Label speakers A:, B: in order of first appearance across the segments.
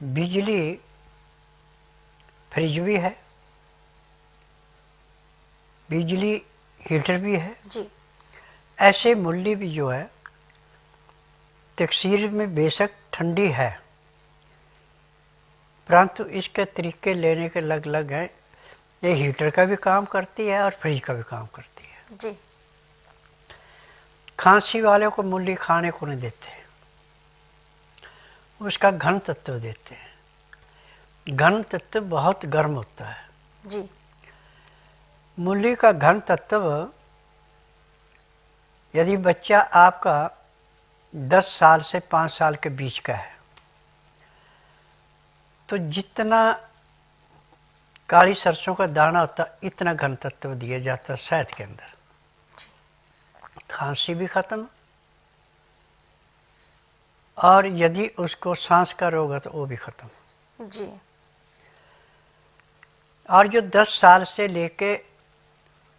A: बिजली फ्रिज भी है, बिजली हीटर भी है
B: जी।
A: ऐसे मूली भी जो है तकसीर में बेशक ठंडी है, परंतु इसके तरीके लेने के अलग अलग हैं। ये हीटर का भी काम करती है और फ्रिज का भी काम करती है।
B: जी।
A: खांसी वाले को मूली खाने को नहीं देते, उसका घन तत्व देते हैं। घन तत्व बहुत गर्म होता है।
B: जी।
A: मूली का घन तत्व, यदि बच्चा आपका 10 साल से 5 साल के बीच का है तो जितना काली सरसों का दाना होता इतना घन तत्व दिया जाता शहद के अंदर। खांसी भी खत्म, और यदि उसको सांस का रोग है तो वो भी खत्म।
B: जी।
A: और जो 10 साल से लेके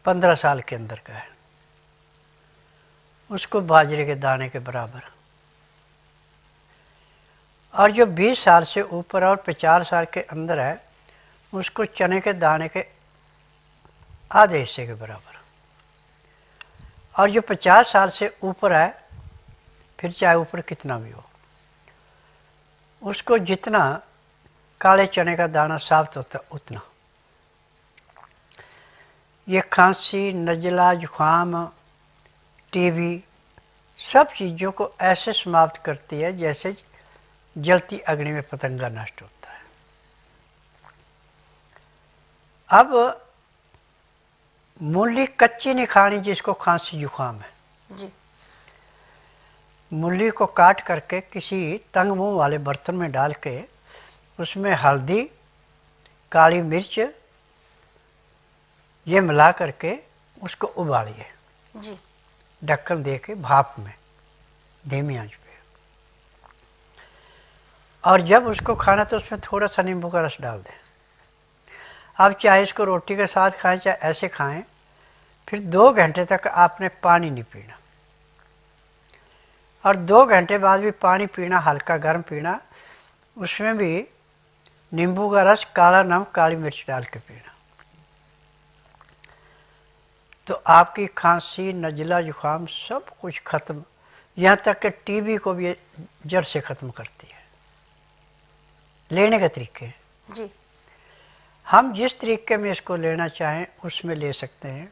A: 15 साल के अंदर का है उसको बाजरे के दाने के बराबर, और जो 20 साल से ऊपर और 50 साल के अंदर है उसको चने के दाने के आधे हिस्से के बराबर, और जो 50 साल से ऊपर है फिर चाहे ऊपर कितना भी हो उसको जितना काले चने का दाना साबित होता उतना। ये खांसी, नजला, जुखाम, टीबी सब चीज़ों को ऐसे समाप्त करती है जैसे जलती अग्नि में पतंगा नष्ट होता है। अब मूली कच्ची नहीं खानी जिसको खांसी जुखाम है।
B: जी।
A: मूली को काट करके किसी तंग मुंह वाले बर्तन में डाल के उसमें हल्दी, काली मिर्च ये मिला करके उसको उबालिए,
B: जी।
A: ढक्कन दे के भाप में धीमी आंच पे, और जब उसको खाना तो उसमें थोड़ा सा नींबू का रस डाल दें। आप चाहे इसको रोटी के साथ खाएं चाहे ऐसे खाएं, फिर 2 घंटे तक आपने पानी नहीं पीना, और 2 घंटे बाद भी पानी पीना हल्का गर्म पीना, उसमें भी नींबू का रस, काला नमक, काली मिर्च डाल के पीना। तो आपकी खांसी, नजला, जुखाम सब कुछ खत्म, यहाँ तक कि टीबी को भी जड़ से खत्म करती है। लेने के तरीके
B: जी।
A: हम जिस तरीके में इसको लेना चाहें उसमें ले सकते हैं।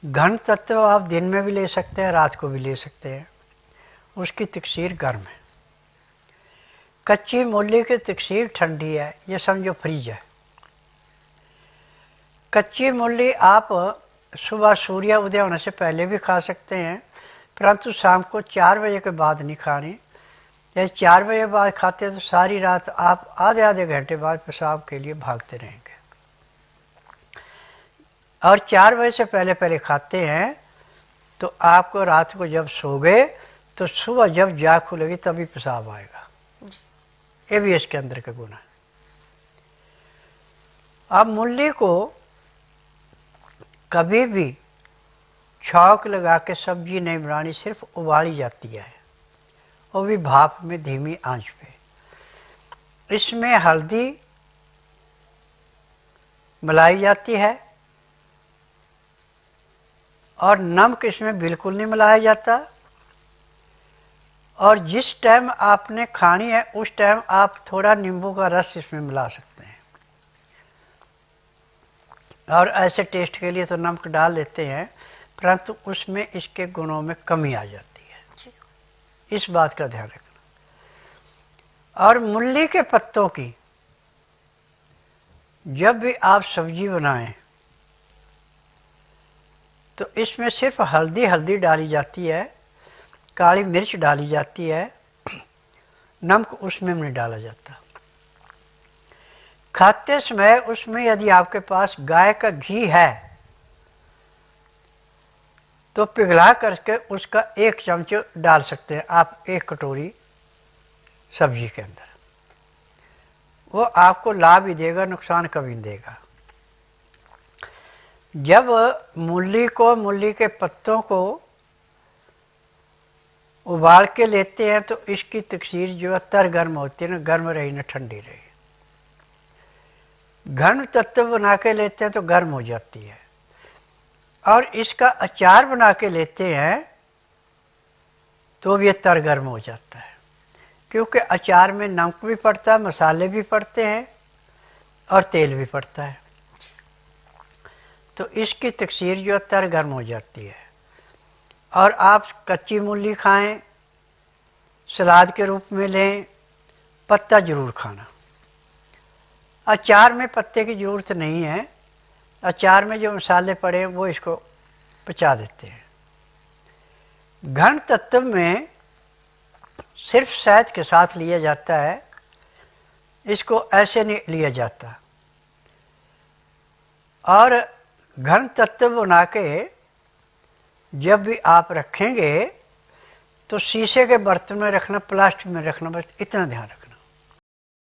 A: घन तत्व आप दिन में भी ले सकते हैं, रात को भी ले सकते हैं, उसकी तकसीर गर्म है। कच्ची मूली की तकसीर ठंडी है, ये समझो फ्रीज है। कच्ची मूली आप सुबह सूर्य उदय होने से पहले भी खा सकते हैं, परंतु शाम को 4 बजे के बाद नहीं खानी। यदि 4 बजे बाद खाते हैं तो सारी रात आप आधे आधे घंटे बाद पेशाब के लिए भागते रहेंगे, और 4 बजे से पहले पहले खाते हैं तो आपको रात को जब सो गए तो सुबह जब जाग खुलेगी तभी पेशाब आएगा। ये भी इसके अंदर का गुण है। अब मूली को कभी भी छौंक लगा के सब्जी नहीं बनानी, सिर्फ उबाली जाती है, वो भी भाप में धीमी आंच पे। इसमें हल्दी मिलाई जाती है और नमक इसमें बिल्कुल नहीं मिलाया जाता, और जिस टाइम आपने खानी है उस टाइम आप थोड़ा नींबू का रस इसमें मिला सकते हैं, और ऐसे टेस्ट के लिए तो नमक डाल लेते हैं, परंतु उसमें इसके गुणों में कमी आ जाती है। इस बात का ध्यान रखना। और मूली के पत्तों की जब भी आप सब्जी बनाएं तो इसमें सिर्फ हल्दी डाली जाती है, काली मिर्च डाली जाती है, नमक उसमें नहीं डाला जाता। खाते समय उसमें यदि आपके पास गाय का घी है तो पिघला करके उसका 1 चम्मच डाल सकते हैं आप 1 कटोरी सब्जी के अंदर, वो आपको लाभ ही देगा, नुकसान कभी नहीं देगा। जब मूली के पत्तों को उबाल के लेते हैं तो इसकी तकसीर जो है तर गर्म होती है, ना गर्म रही ना ठंडी रही। घन तत्व बना के लेते हैं तो गर्म हो जाती है। और इसका अचार बना के लेते हैं तो ये तर गर्म हो जाता है, क्योंकि अचार में नमक भी पड़ता है, मसाले भी पड़ते हैं और तेल भी पड़ता है। तो इसकी तकसीर जो तर गर्म हो जाती है। और आप कच्ची मूली खाएं, सलाद के रूप में लें, पत्ता जरूर खाना। अचार में पत्ते की ज़रूरत नहीं है, अचार में जो मसाले पड़े वो इसको पचा देते हैं। घन तत्व में सिर्फ शहद के साथ लिया जाता है, इसको ऐसे नहीं लिया जाता। और घन तत्व बना के जब भी आप रखेंगे तो शीशे के बर्तन में रखना, प्लास्टिक में रखना, बस इतना ध्यान रखना।